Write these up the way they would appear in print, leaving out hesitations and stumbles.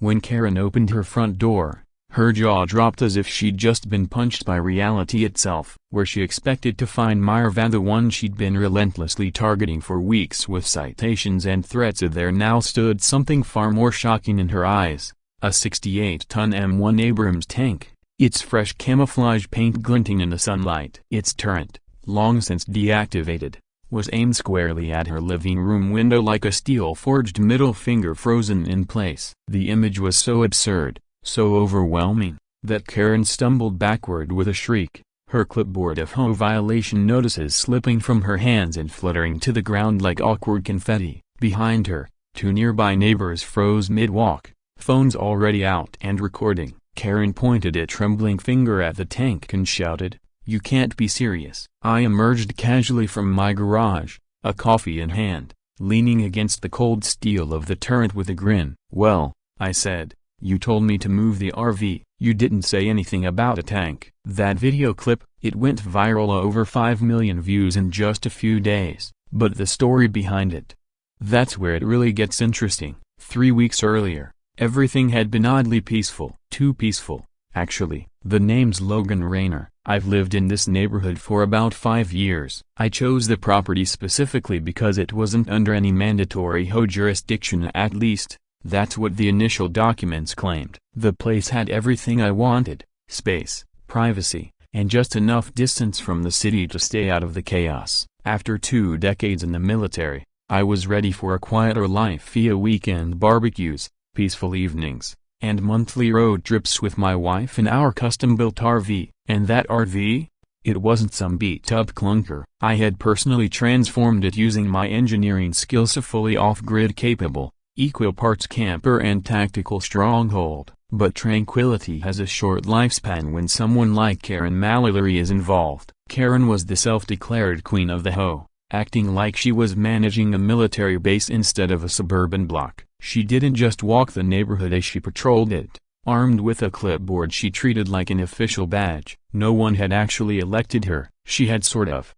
When Karen opened her front door, her jaw dropped as if she'd just been punched by reality itself. Where she expected to find Marva, the one she'd been relentlessly targeting for weeks with citations and threats, there now stood something far more shocking in her eyes: a 68-ton M1 Abrams tank, its fresh camouflage paint glinting in the sunlight. Its turret, long since deactivated, was aimed squarely at her living room window like a steel-forged middle finger frozen in place. The image was so absurd, so overwhelming, that Karen stumbled backward with a shriek, her clipboard of HOA violation notices slipping from her hands and fluttering to the ground like awkward confetti. Behind her, two nearby neighbors froze mid-walk, phones already out and recording. Karen pointed a trembling finger at the tank and shouted, "You can't be serious." I emerged casually from my garage, a coffee in hand, leaning against the cold steel of the turret with a grin. "Well," I said, "you told me to move the RV, you didn't say anything about a tank." That video clip, it went viral, over 5 million views in just a few days. But the story behind it. That's where it really gets interesting. 3 weeks earlier, everything had been oddly peaceful. Too peaceful, actually. The name's Logan Rayner. I've lived in this neighborhood for about 5 years. I chose the property specifically because it wasn't under any mandatory HOA jurisdiction, at least. That's what the initial documents claimed. The place had everything I wanted: space, privacy, and just enough distance from the city to stay out of the chaos. After 2 decades in the military, I was ready for a quieter life via weekend barbecues, peaceful evenings, and monthly road trips with my wife in our custom-built RV. And that RV? It wasn't some beat-up clunker. I had personally transformed it using my engineering skills to fully off-grid capable, equal parts camper and tactical stronghold. But tranquility has a short lifespan when someone like Karen Mallory is involved. Karen was the self-declared queen of the HOA, acting like she was managing a military base instead of a suburban block. She didn't just walk the neighborhood as she patrolled it. Armed with a clipboard she treated like an official badge. No one had actually elected her. She had sort of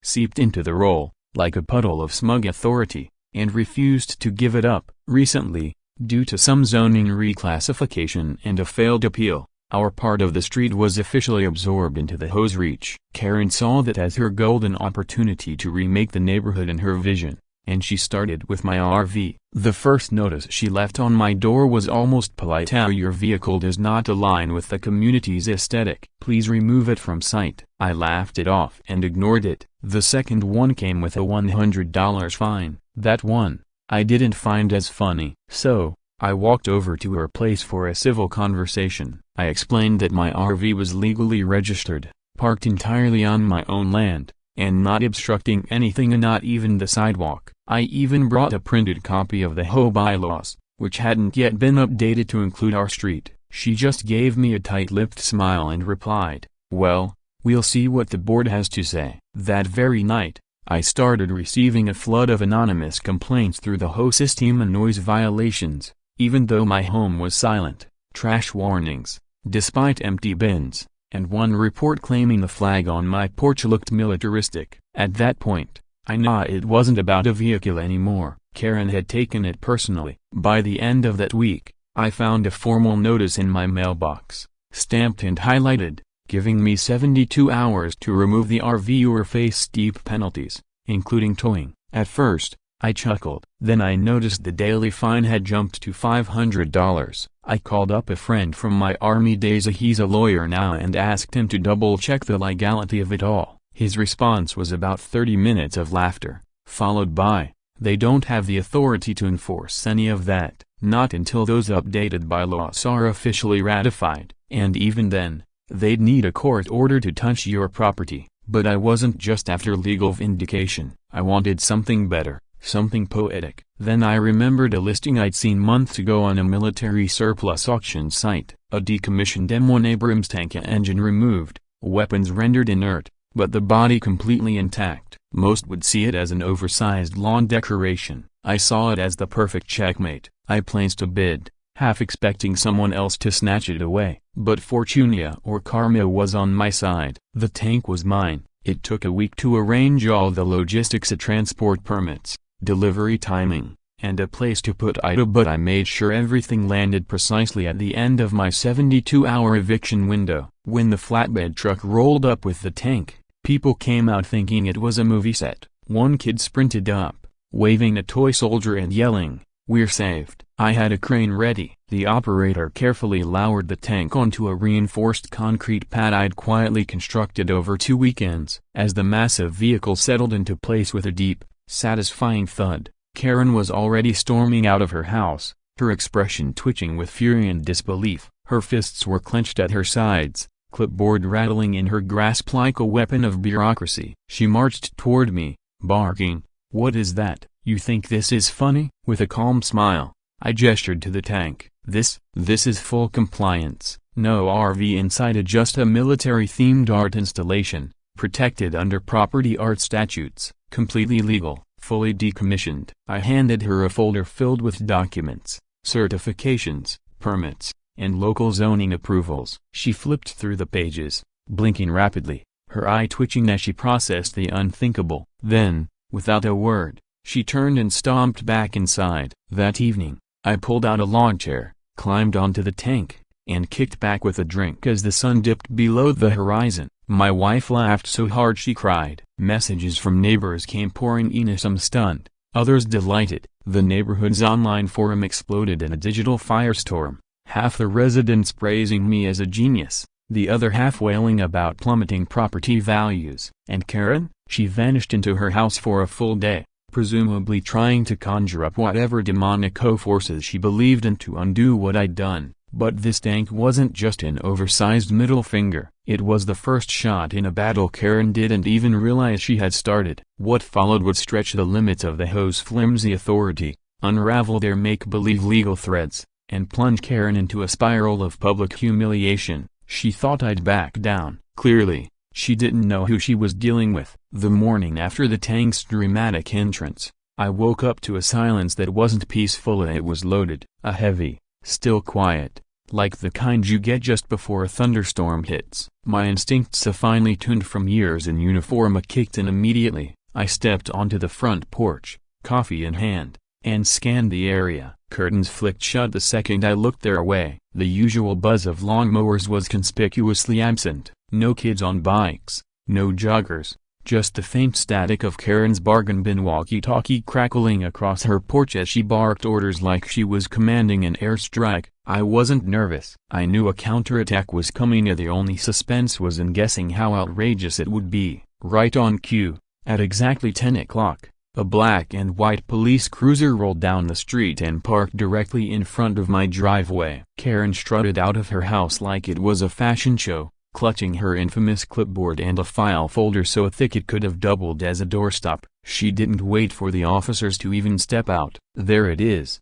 seeped into the role, like a puddle of smug authority, and refused to give it up. Recently, due to some zoning reclassification and a failed appeal, our part of the street was officially absorbed into the HOA's reach. Karen saw that as her golden opportunity to remake the neighborhood in her vision, and she started with my RV. The first notice she left on my door was almost polite: "How your vehicle does not align with the community's aesthetic. Please remove it from sight." I laughed it off and ignored it. The second one came with a $100 fine. That one, I didn't find as funny. So, I walked over to her place for a civil conversation. I explained that my RV was legally registered, parked entirely on my own land, and not obstructing anything, and not even the sidewalk. I even brought a printed copy of the HOA bylaws, which hadn't yet been updated to include our street. She just gave me a tight-lipped smile and replied, "Well, we'll see what the board has to say." That very night, I started receiving a flood of anonymous complaints through the HOA system and noise violations, even though my home was silent, trash warnings, despite empty bins, and one report claiming the flag on my porch looked militaristic. At that point, I knew it wasn't about a vehicle anymore. Karen had taken it personally. By the end of that week, I found a formal notice in my mailbox, stamped and highlighted, giving me 72 hours to remove the RV or face steep penalties, including towing. At first, I chuckled. Then I noticed the daily fine had jumped to $500. I called up a friend from my army days, he's a lawyer now, and asked him to double-check the legality of it all. His response was about 30 minutes of laughter, followed by, "They don't have the authority to enforce any of that, not until those updated bylaws are officially ratified, and even then, they'd need a court order to touch your property." But I wasn't just after legal vindication. I wanted something better, something poetic. Then I remembered a listing I'd seen months ago on a military surplus auction site: a decommissioned M1 Abrams tank, engine removed, weapons rendered inert, but the body completely intact. Most would see it as an oversized lawn decoration. I saw it as the perfect checkmate. I placed a bid, half expecting someone else to snatch it away. But Fortuna or karma was on my side. The tank was mine. It took a week to arrange all the logistics of transport permits, delivery timing, and a place to put Ida, but I made sure everything landed precisely at the end of my 72-hour eviction window. When the flatbed truck rolled up with the tank, people came out thinking it was a movie set. One kid sprinted up, waving a toy soldier and yelling, "We're saved." I had a crane ready. The operator carefully lowered the tank onto a reinforced concrete pad I'd quietly constructed over 2 weekends. As the massive vehicle settled into place with a deep, satisfying thud, Karen was already storming out of her house, her expression twitching with fury and disbelief. Her fists were clenched at her sides, clipboard rattling in her grasp like a weapon of bureaucracy. She marched toward me, barking, "What is that? You think this is funny?" With a calm smile, I gestured to the tank. This is full compliance. No RV inside, just a military-themed art installation, protected under property art statutes, completely legal, fully decommissioned." I handed her a folder filled with documents, certifications, permits, and local zoning approvals. She flipped through the pages, blinking rapidly, her eye twitching as she processed the unthinkable. Then, without a word, she turned and stomped back inside. That evening, I pulled out a lawn chair, climbed onto the tank, and kicked back with a drink as the sun dipped below the horizon. My wife laughed so hard she cried. Messages from neighbors came pouring in, some stunned, others delighted. The neighborhood's online forum exploded in a digital firestorm, half the residents praising me as a genius, the other half wailing about plummeting property values. And Karen? She vanished into her house for a full day, presumably trying to conjure up whatever demonic forces she believed in to undo what I'd done. But this tank wasn't just an oversized middle finger. It was the first shot in a battle Karen didn't even realize she had started. What followed would stretch the limits of the HOA's flimsy authority, unravel their make-believe legal threads, and plunge Karen into a spiral of public humiliation. She thought I'd back down. Clearly, she didn't know who she was dealing with. The morning after the tank's dramatic entrance, I woke up to a silence that wasn't peaceful. It was loaded, a heavy, still quiet, like the kind you get just before a thunderstorm hits. My instincts, finely tuned from years in uniform, kicked in immediately. I stepped onto the front porch, coffee in hand, and scanned the area. Curtains flicked shut the second I looked their way. The usual buzz of lawnmowers was conspicuously absent. No kids on bikes, no joggers, just the faint static of Karen's bargain bin walkie-talkie crackling across her porch as she barked orders like she was commanding an airstrike. I wasn't nervous. I knew a counterattack was coming. The only suspense was in guessing how outrageous it would be. Right on cue, at exactly 10 o'clock, a black and white police cruiser rolled down the street and parked directly in front of my driveway. Karen strutted out of her house like it was a fashion show, clutching her infamous clipboard and a file folder so thick it could have doubled as a doorstop. She didn't wait for the officers to even step out. "There it is,"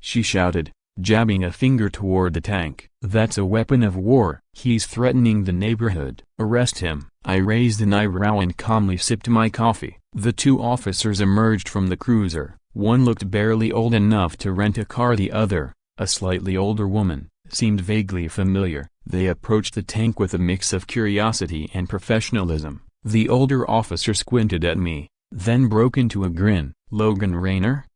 she shouted, jabbing a finger toward the tank. "That's a weapon of war. He's threatening the neighborhood. Arrest him." I raised an eyebrow and calmly sipped my coffee. The two officers emerged from the cruiser. One looked barely old enough to rent a car. The other, a slightly older woman, seemed vaguely familiar. They approached the tank with a mix of curiosity and professionalism. The older officer squinted at me, then broke into a grin. "Logan Rayner?"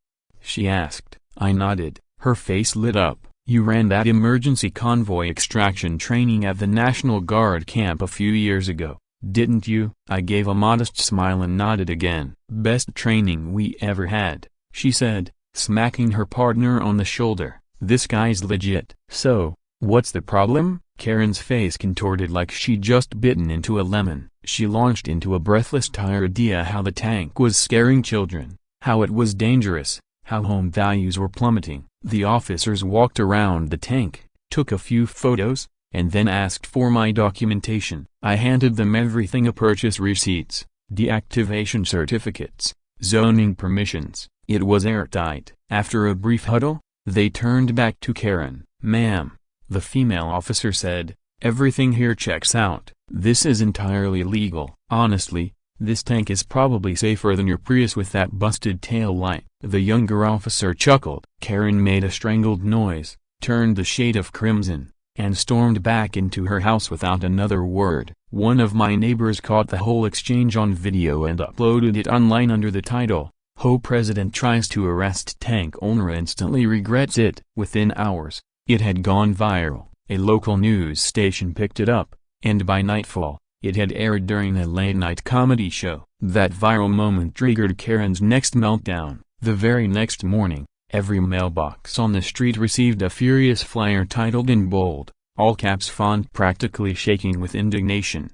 she asked. I nodded. Her face lit up. "You ran that emergency convoy extraction training at the National Guard camp a few years ago, didn't you?" I gave a modest smile and nodded again. "Best training we ever had," she said, smacking her partner on the shoulder. "This guy's legit." "So, what's the problem?" Karen's face contorted like she'd just bitten into a lemon. She launched into a breathless tirade how the tank was scaring children, how it was dangerous, how home values were plummeting. The officers walked around the tank, took a few photos, and then asked for my documentation. I handed them everything: purchase receipts, deactivation certificates, zoning permissions. It was airtight. After a brief huddle, they turned back to Karen. "Ma'am," the female officer said, "everything here checks out. This is entirely legal. Honestly, this tank is probably safer than your Prius with that busted tail light." The younger officer chuckled. Karen made a strangled noise, turned the shade of crimson, and stormed back into her house without another word. One of my neighbors caught the whole exchange on video and uploaded it online under the title, HOA president tries to arrest tank owner, instantly regrets it. Within hours, it had gone viral. A local news station picked it up, and by nightfall, it had aired during a late-night comedy show. That viral moment triggered Karen's next meltdown. The very next morning, every mailbox on the street received a furious flyer titled in bold, all-caps font, practically shaking with indignation.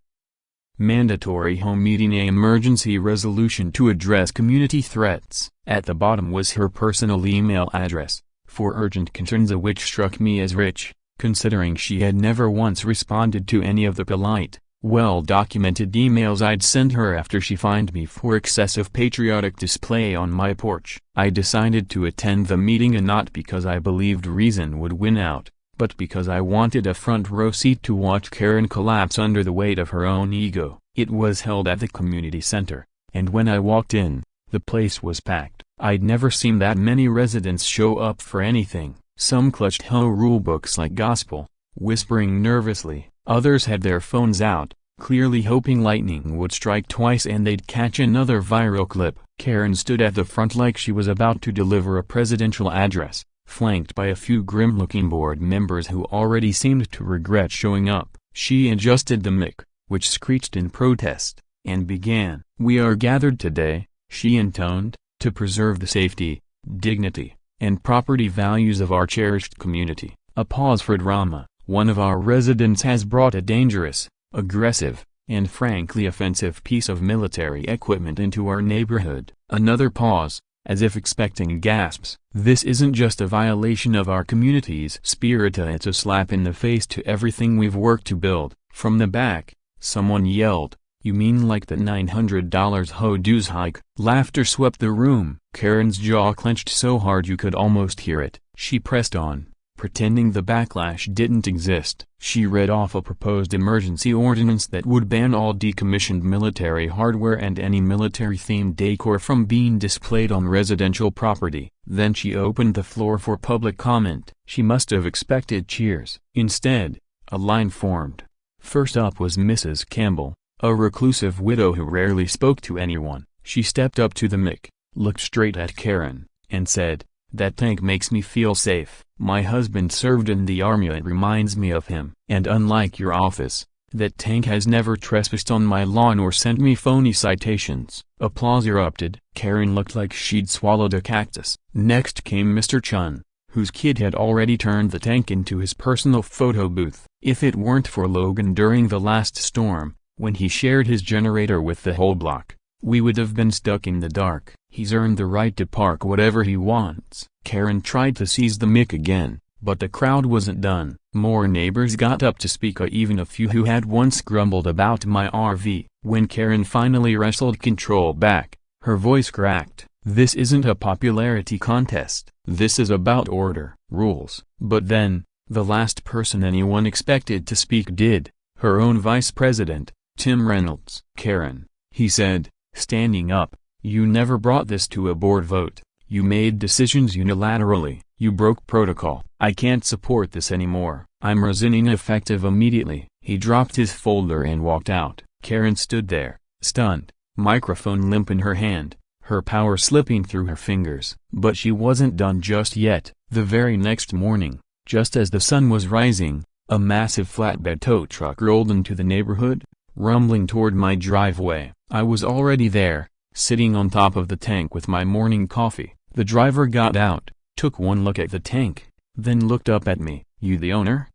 Mandatory home meeting, a emergency resolution to address community threats. At the bottom was her personal email address, for urgent concerns, which struck me as rich, considering she had never once responded to any of the polite, well-documented emails I'd sent her after she fined me for excessive patriotic display on my porch. I decided to attend the meeting, and not because I believed reason would win out, but because I wanted a front row seat to watch Karen collapse under the weight of her own ego. It was held at the community center, and when I walked in, the place was packed. I'd never seen that many residents show up for anything. Some clutched HOA rulebooks like gospel, whispering nervously. Others had their phones out, clearly hoping lightning would strike twice and they'd catch another viral clip. Karen stood at the front like she was about to deliver a presidential address, flanked by a few grim-looking board members who already seemed to regret showing up. She adjusted the mic, which screeched in protest, and began. "We are gathered today," she intoned, "to preserve the safety, dignity, and property values of our cherished community." A pause for drama. One of our residents has brought a dangerous, aggressive, and frankly offensive piece of military equipment into our neighborhood. Another pause, as if expecting gasps. "This isn't just a violation of our community's spirit, it's a slap in the face to everything we've worked to build." From the back, someone yelled, "You mean like the $900 HOA dues hike?" Laughter swept the room. Karen's jaw clenched so hard you could almost hear it. She pressed on, pretending the backlash didn't exist. She read off a proposed emergency ordinance that would ban all decommissioned military hardware and any military-themed decor from being displayed on residential property. Then she opened the floor for public comment. She must have expected cheers. Instead, a line formed. First up was Mrs. Campbell, a reclusive widow who rarely spoke to anyone. She stepped up to the mic, looked straight at Karen, and said, "That tank makes me feel safe. My husband served in the army, it reminds me of him. And unlike your office, that tank has never trespassed on my lawn or sent me phony citations." Applause erupted. Karen looked like she'd swallowed a cactus. Next came Mr. Chun, whose kid had already turned the tank into his personal photo booth. If it weren't for Logan during the last storm, when he shared his generator with the whole block, we would have been stuck in the dark. "He's earned the right to park whatever he wants." Karen tried to seize the mic again, but the crowd wasn't done. More neighbors got up to speak, even a few who had once grumbled about my RV. When Karen finally wrestled control back, her voice cracked. "This isn't a popularity contest. This is about order, rules." But then, the last person anyone expected to speak did, her own vice president, Tim Reynolds. "Karen," he said, standing up, "you never brought this to a board vote. You made decisions unilaterally. You broke protocol. I can't support this anymore. I'm resigning effective immediately." He dropped his folder and walked out. Karen stood there, stunned, microphone limp in her hand, her power slipping through her fingers. But she wasn't done just yet. The very next morning, just as the sun was rising, a massive flatbed tow truck rolled into the neighborhood, rumbling toward my driveway. I was already there, sitting on top of the tank with my morning coffee. The driver got out, took one look at the tank, then looked up at me. "You the owner?"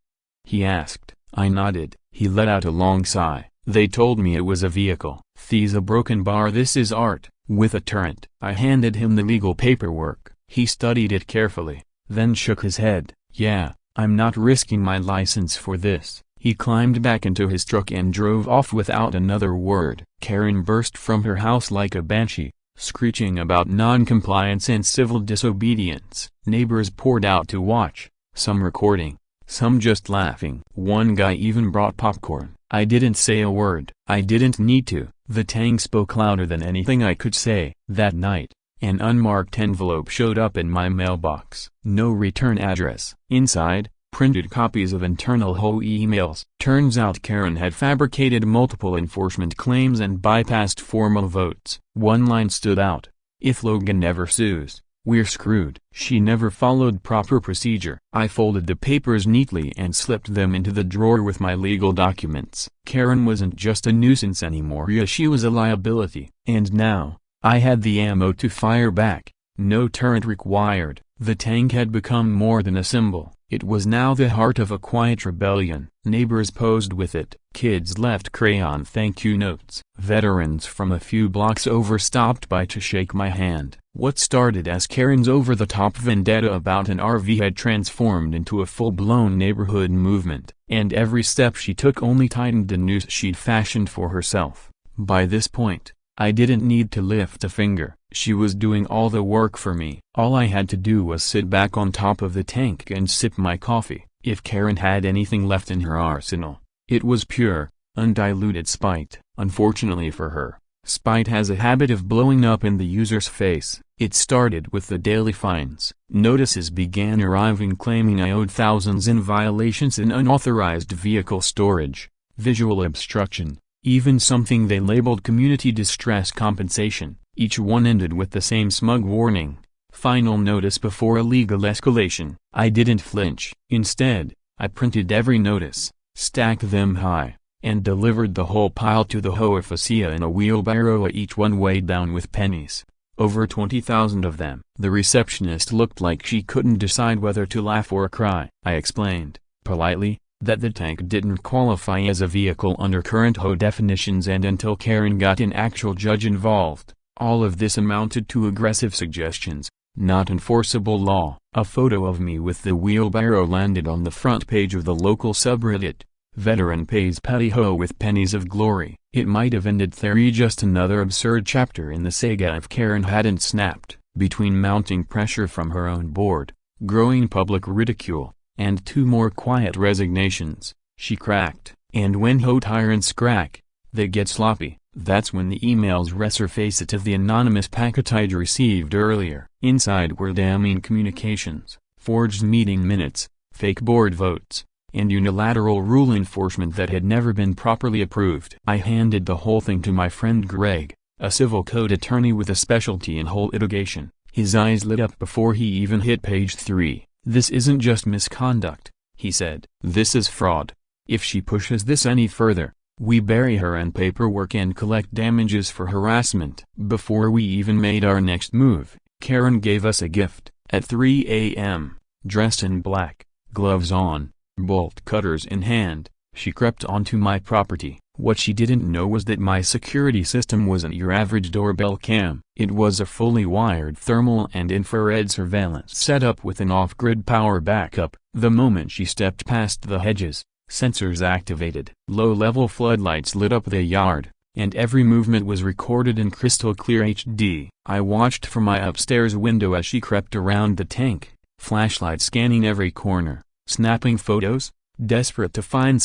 he asked. I nodded. He let out a long sigh. "They told me it was a vehicle. There's a broken bar. This is art, with a turret." I handed him the legal paperwork. He studied it carefully, then shook his head. "Yeah, I'm not risking my license for this." He climbed back into his truck and drove off without another word. Karen burst from her house like a banshee, screeching about non-compliance and civil disobedience. Neighbors poured out to watch, some recording, some just laughing. One guy even brought popcorn. I didn't say a word. I didn't need to. The tank spoke louder than anything I could say. That night, an unmarked envelope showed up in my mailbox. No return address. Inside, printed copies of internal HOA emails. Turns out Karen had fabricated multiple enforcement claims and bypassed formal votes. One line stood out. If Logan never sues, we're screwed. She never followed proper procedure. I folded the papers neatly and slipped them into the drawer with my legal documents. Karen wasn't just a nuisance anymore. Yeah, she was a liability. And now, I had the ammo to fire back. No turret required. The tank had become more than a symbol. It was now the heart of a quiet rebellion. Neighbors posed with it. Kids left crayon thank you notes. Veterans from a few blocks over stopped by to shake my hand. What started as Karen's over-the-top vendetta about an RV had transformed into a full-blown neighborhood movement, and every step she took only tightened the noose she'd fashioned for herself. By this point, I didn't need to lift a finger. She was doing all the work for me. All I had to do was sit back on top of the tank and sip my coffee. If Karen had anything left in her arsenal, it was pure, undiluted spite. Unfortunately for her, spite has a habit of blowing up in the user's face. It started with the daily fines. Notices began arriving claiming I owed thousands in violations in unauthorized vehicle storage, visual obstruction, even something they labeled community distress compensation. Each one ended with the same smug warning: final notice before a legal escalation. I didn't flinch. Instead, I printed every notice, stacked them high, and delivered the whole pile to the HOA fascia in a wheelbarrow, each one weighed down with pennies. Over 20,000 of them. The receptionist looked like she couldn't decide whether to laugh or cry. I explained, politely, that the tank didn't qualify as a vehicle under current HOA definitions, and until Karen got an actual judge involved, all of this amounted to aggressive suggestions, not enforceable law. A photo of me with the wheelbarrow landed on the front page of the local subreddit. Veteran pays petty HOA with pennies of glory. It might have ended there, just another absurd chapter in the saga if Karen hadn't snapped. Between mounting pressure from her own board, growing public ridicule, and 2 more quiet resignations, she cracked. And when HOA tyrants crack, they get sloppy. That's when the emails resurfaced of the anonymous packet I'd received earlier. Inside were damning communications, forged meeting minutes, fake board votes, and unilateral rule enforcement that had never been properly approved. I handed the whole thing to my friend Greg, a civil code attorney with a specialty in whole litigation. His eyes lit up before he even hit page 3. "This isn't just misconduct," he said. "This is fraud. If she pushes this any further, we bury her in paperwork and collect damages for harassment." Before we even made our next move, Karen gave us a gift. At 3 a.m., dressed in black, gloves on, bolt cutters in hand, she crept onto my property. What she didn't know was that my security system wasn't your average doorbell cam. It was a fully wired thermal and infrared surveillance setup with an off-grid power backup. The moment she stepped past the hedges, sensors activated. Low-level floodlights lit up the yard, and every movement was recorded in crystal clear HD. I watched from my upstairs window as she crept around the tank, flashlight scanning every corner, snapping photos, desperate to find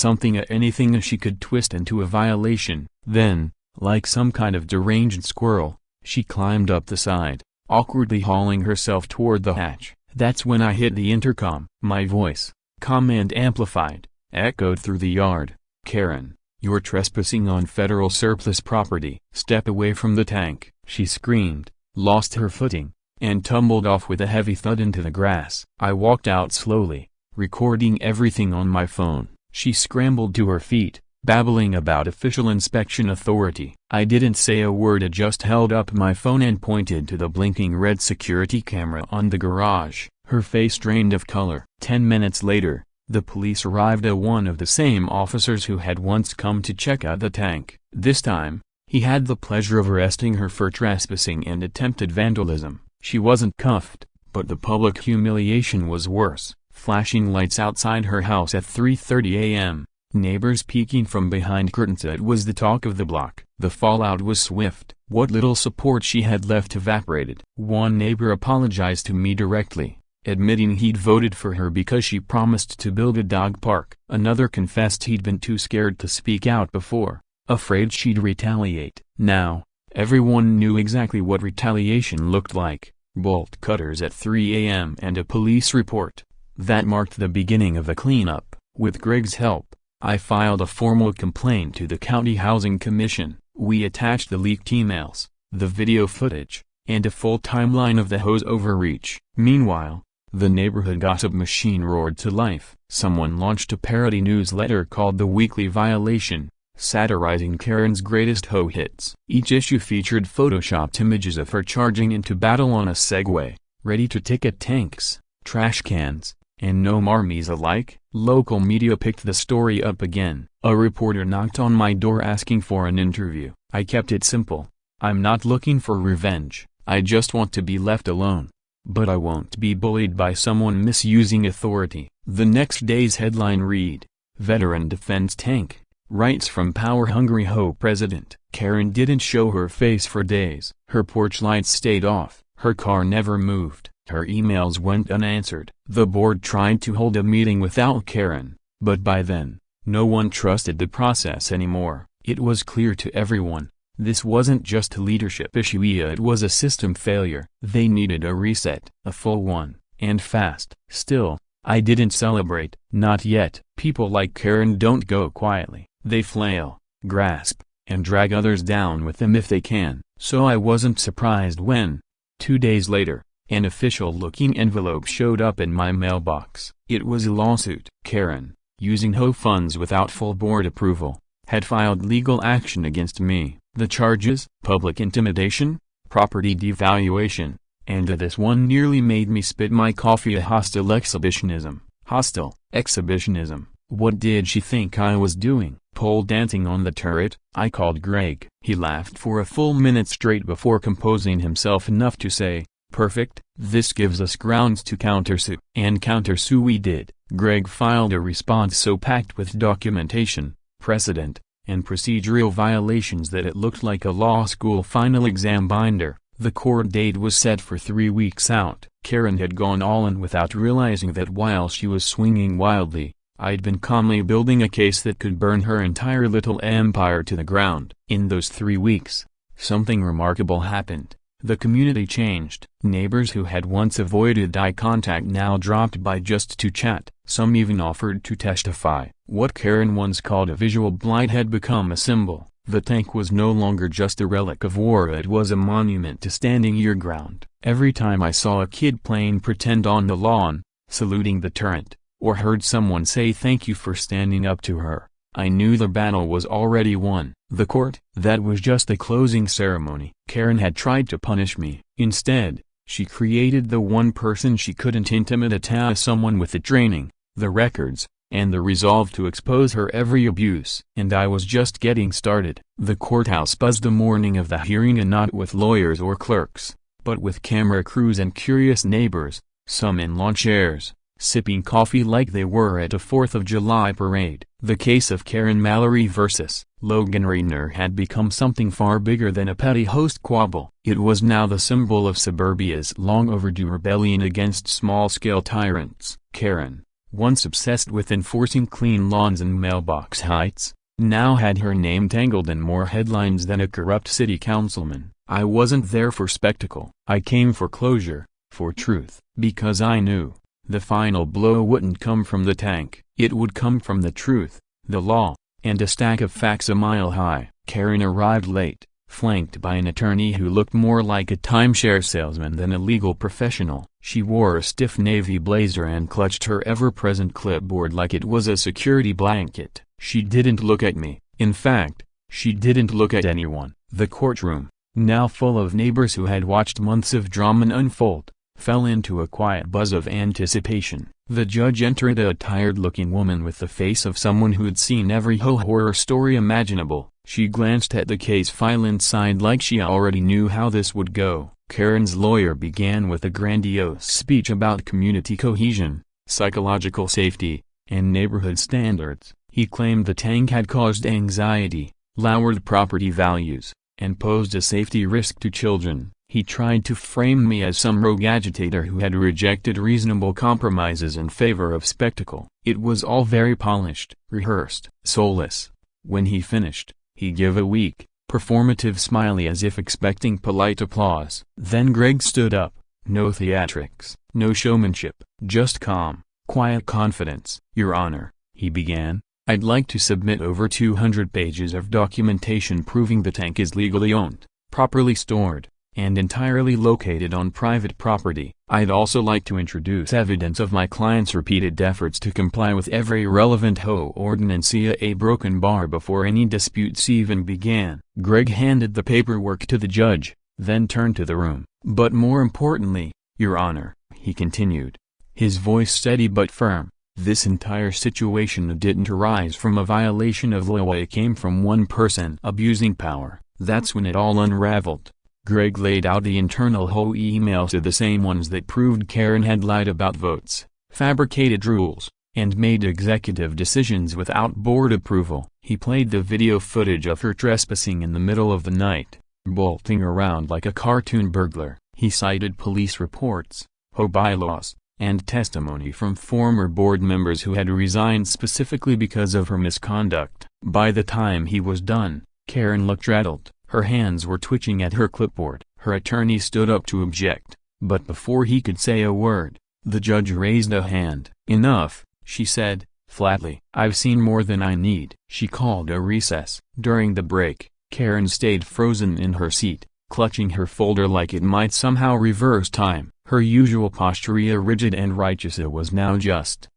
anything she could twist into a violation. Then, like some kind of deranged squirrel, she climbed up the side, awkwardly hauling herself toward the hatch. That's when I hit the intercom. My voice, calm and amplified, echoed through the yard. "Karen, you're trespassing on federal surplus property. Step away from the tank." She screamed, lost her footing, and tumbled off with a heavy thud into the grass. I walked out slowly, recording everything on my phone. She scrambled to her feet, babbling about official inspection authority. I didn't say a word. I just held up my phone and pointed to the blinking red security camera on the garage. Her face drained of color. 10 minutes later, the police arrived. One of the same officers who had once come to check out the tank. This time, he had the pleasure of arresting her for trespassing and attempted vandalism. She wasn't cuffed, but the public humiliation was worse. Flashing lights outside her house at 3:30 a.m., neighbors peeking from behind curtains. It was the talk of the block. The fallout was swift. What little support she had left evaporated. One neighbor apologized to me directly, admitting he'd voted for her because she promised to build a dog park. Another confessed he'd been too scared to speak out before, afraid she'd retaliate. Now, everyone knew exactly what retaliation looked like: bolt cutters at 3 a.m. and a police report. That marked the beginning of a cleanup. With Greg's help, I filed a formal complaint to the County Housing Commission. We attached the leaked emails, the video footage, and a full timeline of the HOA's overreach. Meanwhile, the neighborhood gossip machine roared to life. Someone launched a parody newsletter called The Weekly Violation, satirizing Karen's greatest HOA hits. Each issue featured photoshopped images of her charging into battle on a Segway, ready to ticket tanks, trash cans, and no marmies alike. Local media picked the story up again. A reporter knocked on my door asking for an interview. I kept it simple. I'm not looking for revenge, I just want to be left alone. But I won't be bullied by someone misusing authority. The next day's headline read, Veteran Defends Tank, writes from power-hungry HOA president. Karen didn't show her face for days. Her porch lights stayed off, her car never moved, her emails went unanswered. The board tried to hold a meeting without Karen, but by then, no one trusted the process anymore. It was clear to everyone, this wasn't just a leadership issue, it was a system failure. They needed a reset, a full one, and fast. Still, I didn't celebrate, not yet. People like Karen don't go quietly. They flail, grasp, and drag others down with them if they can. So I wasn't surprised when, 2 days later, an official-looking envelope showed up in my mailbox. It was a lawsuit. Karen, using HOA funds without full board approval, had filed legal action against me. The charges: public intimidation, property devaluation, and this one nearly made me spit my coffee. A hostile exhibitionism. Hostile exhibitionism. What did she think I was doing? Pole dancing on the turret? I called Greg. He laughed for a full minute straight before composing himself enough to say, "Perfect, this gives us grounds to countersue." And countersue we did. Greg filed a response so packed with documentation, precedent, and procedural violations that it looked like a law school final exam binder. The court date was set for 3 weeks out. Karen had gone all in without realizing that while she was swinging wildly, I'd been calmly building a case that could burn her entire little empire to the ground. In those 3 weeks, something remarkable happened. The community changed. Neighbors who had once avoided eye contact now dropped by just to chat. Some even offered to testify. What Karen once called a visual blight had become a symbol. The tank was no longer just a relic of war, it was a monument to standing your ground. Every time I saw a kid playing pretend on the lawn, saluting the turret, or heard someone say thank you for standing up to her, I knew the battle was already won. The court, that was just a closing ceremony. Karen had tried to punish me. Instead, she created the one person she couldn't intimidate, someone with the training, the records, and the resolve to expose her every abuse. And I was just getting started. The courthouse buzzed the morning of the hearing, and not with lawyers or clerks, but with camera crews and curious neighbors, some in lawn chairs, sipping coffee like they were at a 4th of July parade. The case of Karen Mallory versus Logan Rayner had become something far bigger than a petty host squabble. It was now the symbol of suburbia's long-overdue rebellion against small-scale tyrants. Karen, once obsessed with enforcing clean lawns and mailbox heights, now had her name tangled in more headlines than a corrupt city councilman. I wasn't there for spectacle. I came for closure, for truth, because I knew the final blow wouldn't come from the tank. It would come from the truth, the law, and a stack of facts a mile high. Karen arrived late, flanked by an attorney who looked more like a timeshare salesman than a legal professional. She wore a stiff navy blazer and clutched her ever-present clipboard like it was a security blanket. She didn't look at me. In fact, she didn't look at anyone. The courtroom, now full of neighbors who had watched months of drama unfold, fell into a quiet buzz of anticipation. The judge entered, a tired-looking woman with the face of someone who'd seen every horror story imaginable. She glanced at the case file and sighed like she already knew how this would go. Karen's lawyer began with a grandiose speech about community cohesion, psychological safety, and neighborhood standards. He claimed the tank had caused anxiety, lowered property values, and posed a safety risk to children. He tried to frame me as some rogue agitator who had rejected reasonable compromises in favor of spectacle. It was all very polished, rehearsed, soulless. When he finished, he gave a weak, performative smiley as if expecting polite applause. Then Greg stood up. No theatrics, no showmanship, just calm, quiet confidence. "Your Honor," he began, "I'd like to submit over 200 pages of documentation proving the tank is legally owned, properly stored, and entirely located on private property. I'd also like to introduce evidence of my client's repeated efforts to comply with every relevant HOA ordinance via a broken bar before any disputes even began. Greg handed the paperwork to the judge, then turned to the room. But more importantly, Your Honor, he continued, his voice steady but firm, this entire situation didn't arise from a violation of law. It came from one person abusing power. That's when it all unraveled. Greg laid out the internal HOA emails to the same ones that proved Karen had lied about votes, fabricated rules, and made executive decisions without board approval. He played the video footage of her trespassing in the middle of the night, bolting around like a cartoon burglar. He cited police reports, HOA bylaws, and testimony from former board members who had resigned specifically because of her misconduct. By the time he was done, Karen looked rattled. Her hands were twitching at her clipboard. Her attorney stood up to object, but before he could say a word, the judge raised a hand. Enough, she said, flatly. I've seen more than I need. She called a recess. During the break, Karen stayed frozen in her seat, clutching her folder like it might somehow reverse time. Her usual posture, rigid and righteous, was now just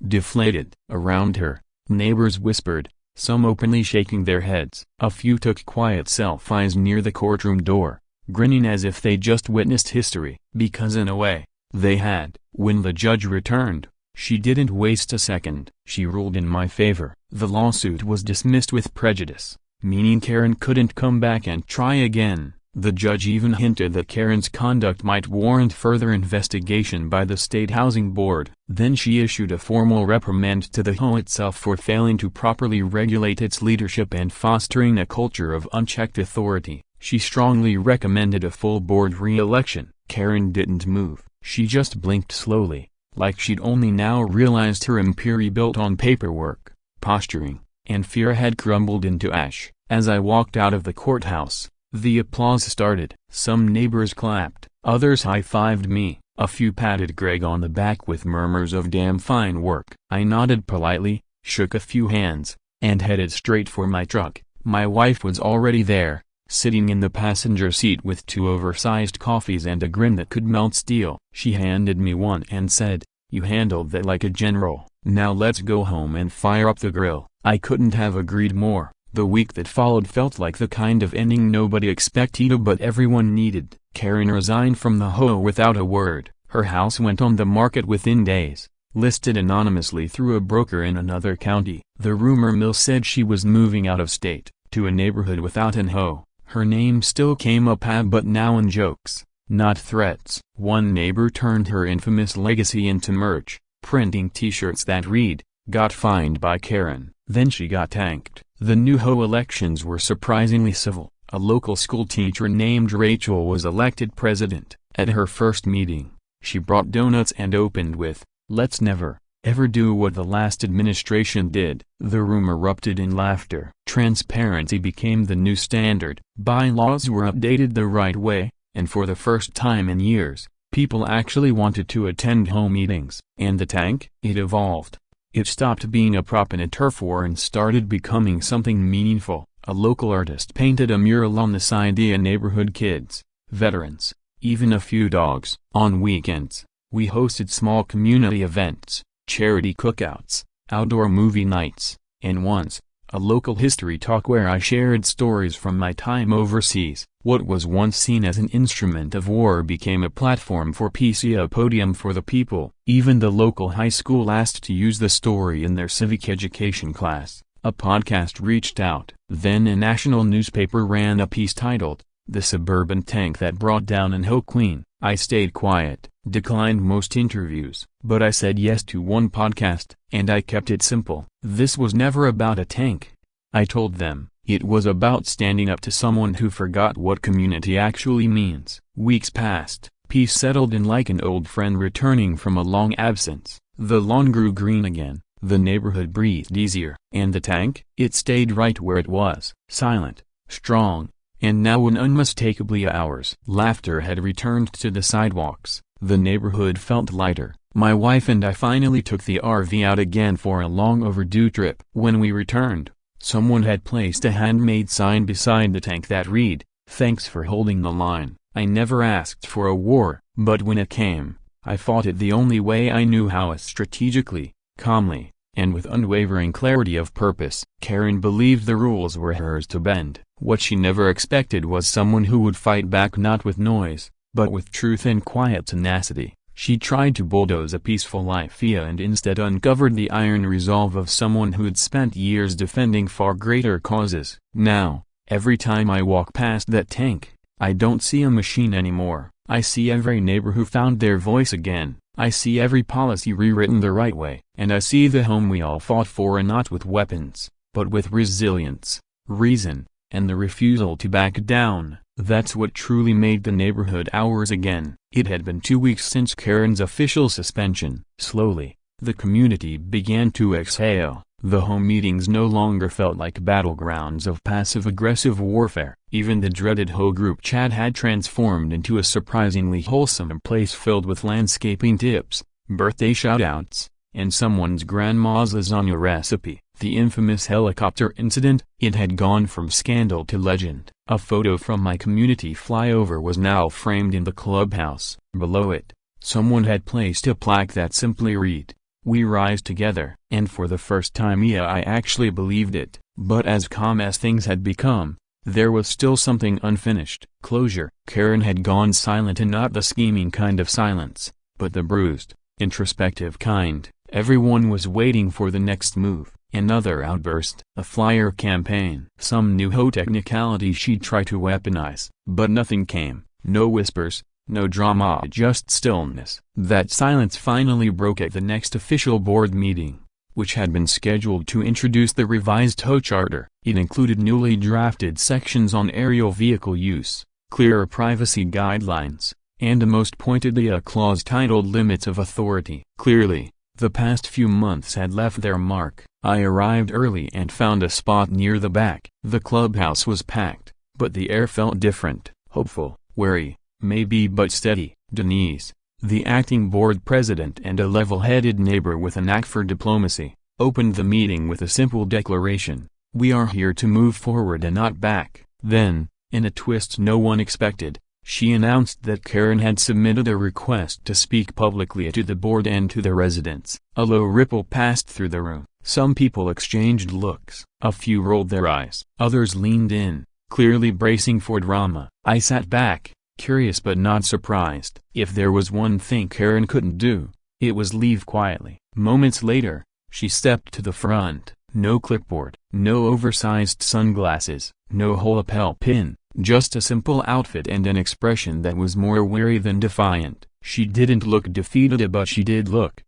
deflated. Around her, neighbors whispered, some openly shaking their heads. A few took quiet selfies near the courtroom door, grinning as if they just witnessed history, because in a way, they had. When the judge returned, she didn't waste a second. She ruled in my favor. The lawsuit was dismissed with prejudice, meaning Karen couldn't come back and try again. The judge even hinted that Karen's conduct might warrant further investigation by the State Housing Board. Then she issued a formal reprimand to the HOA itself for failing to properly regulate its leadership and fostering a culture of unchecked authority. She strongly recommended a full board re-election. Karen didn't move. She just blinked slowly, like she'd only now realized her empire built on paperwork, posturing, and fear had crumbled into ash. As I walked out of the courthouse, the applause started. Some neighbors clapped, others high-fived me, a few patted Greg on the back with murmurs of damn fine work. I nodded politely, shook a few hands, and headed straight for my truck. My wife was already there, sitting in the passenger seat with 2 oversized coffees and a grin that could melt steel. She handed me one and said, "You handled that like a general. Now let's go home and fire up the grill." I couldn't have agreed more. The week that followed felt like the kind of ending nobody expected but everyone needed. Karen resigned from the HOA without a word. Her house went on the market within days, listed anonymously through a broker in another county. The rumor mill said she was moving out of state, to a neighborhood without an HOA. Her name still came up, but now in jokes, not threats. One neighbor turned her infamous legacy into merch, printing t-shirts that read, "Got fined by Karen." Then she got tanked. The new HOA elections were surprisingly civil. A local school teacher named Rachel was elected president. At her first meeting, she brought donuts and opened with, "Let's never, ever do what the last administration did." The room erupted in laughter. Transparency became the new standard. Bylaws were updated the right way, and for the first time in years, people actually wanted to attend HOA meetings. And the tank? It evolved. It stopped being a prop in a turf war and started becoming something meaningful. A local artist painted a mural on the side via neighborhood kids, veterans, even a few dogs. On weekends, we hosted small community events, charity cookouts, outdoor movie nights, and once, a local history talk where I shared stories from my time overseas. What was once seen as an instrument of war became a platform for peace, a podium for the people. Even the local high school asked to use the story in their civic education class. A podcast reached out. Then a national newspaper ran a piece titled, "The Suburban Tank That Brought Down an HOA Queen." I stayed quiet, declined most interviews, but I said yes to one podcast, and I kept it simple. This was never about a tank, I told them. It was about standing up to someone who forgot what community actually means. Weeks passed. Peace settled in like an old friend returning from a long absence. The lawn grew green again. The neighborhood breathed easier. And the tank? It stayed right where it was. Silent, strong, and now unmistakably ours. Laughter had returned to the sidewalks. The neighborhood felt lighter. My wife and I finally took the RV out again for a long overdue trip. When we returned, someone had placed a handmade sign beside the tank that read, "Thanks for holding the line." I never asked for a war, but when it came, I fought it the only way I knew how, strategically, calmly, and with unwavering clarity of purpose. Karen believed the rules were hers to bend. What she never expected was someone who would fight back not with noise, but with truth and quiet tenacity. She tried to bulldoze a peaceful life and instead uncovered the iron resolve of someone who'd spent years defending far greater causes. Now, every time I walk past that tank, I don't see a machine anymore. I see every neighbor who found their voice again. I see every policy rewritten the right way. And I see the home we all fought for, and not with weapons, but with resilience, reason, and the refusal to back down. That's what truly made the neighborhood ours again. It had been 2 weeks since Karen's official suspension. Slowly, the community began to exhale. The home meetings no longer felt like battlegrounds of passive-aggressive warfare. Even the dreaded HOA group chat had transformed into a surprisingly wholesome place filled with landscaping tips, birthday shoutouts, and someone's grandma's lasagna recipe. The infamous helicopter incident, it had gone from scandal to legend. A photo from my community flyover was now framed in the clubhouse. Below it, someone had placed a plaque that simply read, "We rise together." And for the first time, I actually believed it. But as calm as things had become, there was still something unfinished. Closure. Karen had gone silent, and not the scheming kind of silence, but the bruised, introspective kind. Everyone was waiting for the next move. Another outburst. A flyer campaign. Some new HOA technicality she'd try to weaponize. But nothing came. No whispers, no drama, just stillness. That silence finally broke at the next official board meeting, which had been scheduled to introduce the revised HOA charter. It included newly drafted sections on aerial vehicle use, clearer privacy guidelines, and most pointedly a clause titled Limits of Authority. Clearly, the past few months had left their mark. I arrived early and found a spot near the back. The clubhouse was packed, but the air felt different, hopeful, wary, maybe but steady. Denise, the acting board president and a level-headed neighbor with a knack for diplomacy, opened the meeting with a simple declaration: "We are here to move forward and not back." Then, in a twist no one expected, she announced that Karen had submitted a request to speak publicly to the board and to the residents. A low ripple passed through the room. Some people exchanged looks. A few rolled their eyes. Others leaned in, clearly bracing for drama. I sat back, curious but not surprised. If there was one thing Karen couldn't do, it was leave quietly. Moments later, she stepped to the front. No clipboard, no oversized sunglasses, no whole lapel pin, just a simple outfit and an expression that was more wary than defiant. She didn't look defeated, but she did look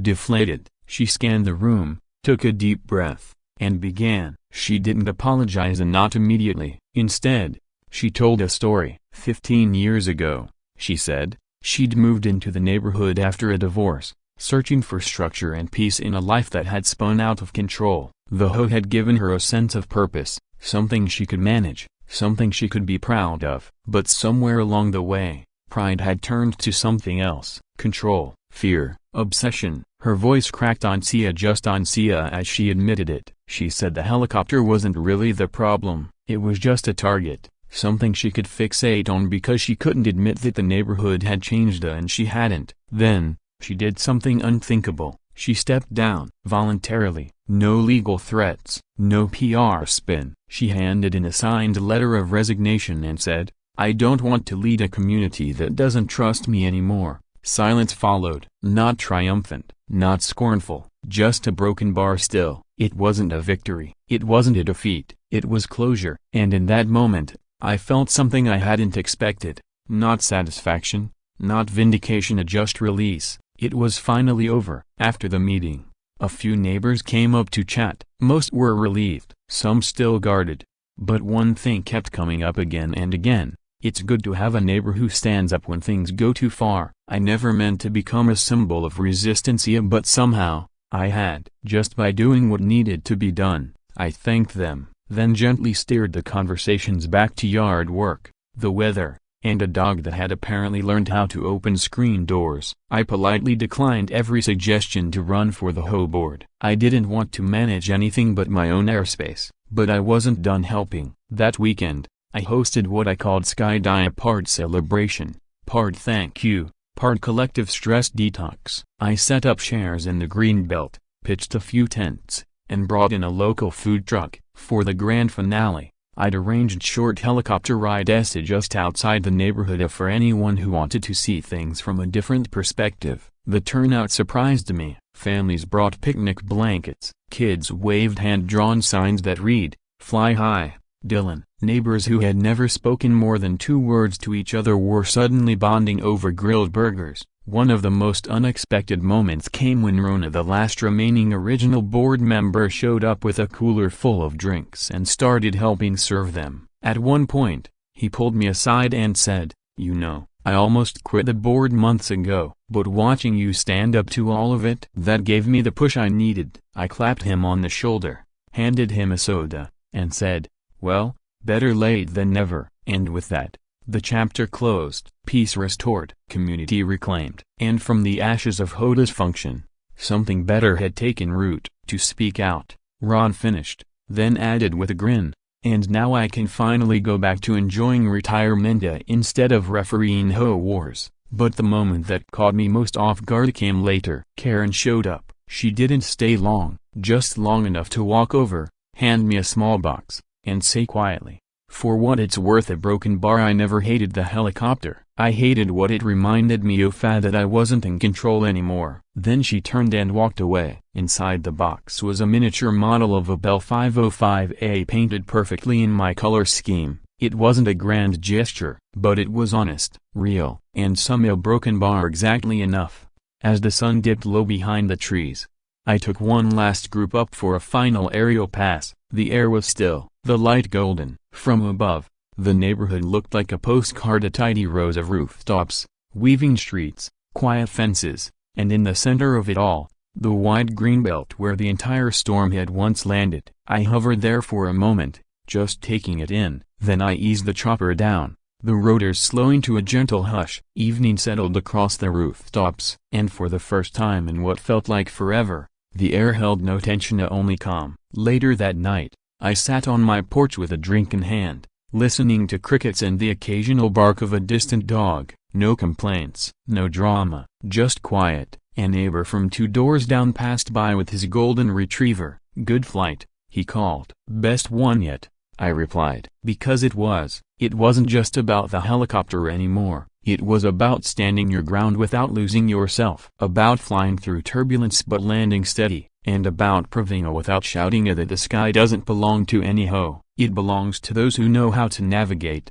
deflated. She scanned the room, took a deep breath, and began. She didn't apologize, and not immediately. Instead, she told a story. 15 years ago, she said, she'd moved into the neighborhood after a divorce, searching for structure and peace in a life that had spun out of control. The HOA had given her a sense of purpose, something she could manage, something she could be proud of. But somewhere along the way, pride had turned to something else: control, fear, obsession. Her voice cracked on Sia, just on Sia, as she admitted it. She said the helicopter wasn't really the problem, it was just a target, something she could fixate on because she couldn't admit that the neighborhood had changed and she hadn't. Then, she did something unthinkable. She stepped down, voluntarily. No legal threats, no PR spin. She handed in a signed letter of resignation and said, "I don't want to lead a community that doesn't trust me anymore." Silence followed. Not triumphant, not scornful, just a broken bar. Still, it wasn't a victory. It wasn't a defeat. It was closure. And in that moment, I felt something I hadn't expected. Not satisfaction, not vindication, just release. It was finally over. After the meeting, a few neighbors came up to chat. Most were relieved, some still guarded. But one thing kept coming up again and again: it's good to have a neighbor who stands up when things go too far. I never meant to become a symbol of resistance, but somehow, I had. Just by doing what needed to be done. I thanked them, then gently steered the conversations back to yard work, the weather, and a dog that had apparently learned how to open screen doors. I politely declined every suggestion to run for the HOA board. I didn't want to manage anything but my own airspace. But I wasn't done helping. That weekend, I hosted what I called Skydive, part celebration, part thank you, part collective stress detox. I set up chairs in the greenbelt, pitched a few tents, and brought in a local food truck. For the grand finale, I'd arranged short helicopter rides just outside the neighborhood for anyone who wanted to see things from a different perspective. The turnout surprised me. Families brought picnic blankets. Kids waved hand-drawn signs that read, "Fly high, Dylan." Neighbors who had never spoken more than 2 words to each other were suddenly bonding over grilled burgers. One of the most unexpected moments came when Rona, the last remaining original board member, showed up with a cooler full of drinks and started helping serve them. At one point, he pulled me aside and said, "You know, I almost quit the board months ago, but watching you stand up to all of it, that gave me the push I needed." I clapped him on the shoulder, handed him a soda, and said, "Well, better late than never." And with that, the chapter closed, peace restored, community reclaimed. And from the ashes of HOA's function, something better had taken root. To speak out, Ron finished, then added with a grin, "And now I can finally go back to enjoying retirement instead of refereeing HOA wars." But the moment that caught me most off guard came later. Karen showed up. She didn't stay long, just long enough to walk over, hand me a small box, and say quietly, "For what it's worth, a broken bar. I never hated the helicopter. I hated what it reminded me of, that I wasn't in control anymore." Then she turned and walked away. Inside the box was a miniature model of a Bell 505A painted perfectly in my color scheme. It wasn't a grand gesture, but it was honest, real, and somehow broken bar exactly enough. As the sun dipped low behind the trees, I took one last group up for a final aerial pass. The air was still, the light golden. From above, the neighborhood looked like a postcard, a tidy rows of rooftops, weaving streets, quiet fences, and in the center of it all, the wide greenbelt where the entire storm had once landed. I hovered there for a moment, just taking it in, then I eased the chopper down, the rotors slowing to a gentle hush. Evening settled across the rooftops, and for the first time in what felt like forever, the air held no tension, only calm. Later that night, I sat on my porch with a drink in hand, listening to crickets and the occasional bark of a distant dog. No complaints, no drama, just quiet. A neighbor from 2 doors down passed by with his golden retriever. "Good flight," he called. "Best one yet," I replied. Because it was. It wasn't just about the helicopter anymore. It was about standing your ground without losing yourself. About flying through turbulence but landing steady. And about proving without shouting that the sky doesn't belong to any HOA. It belongs to those who know how to navigate.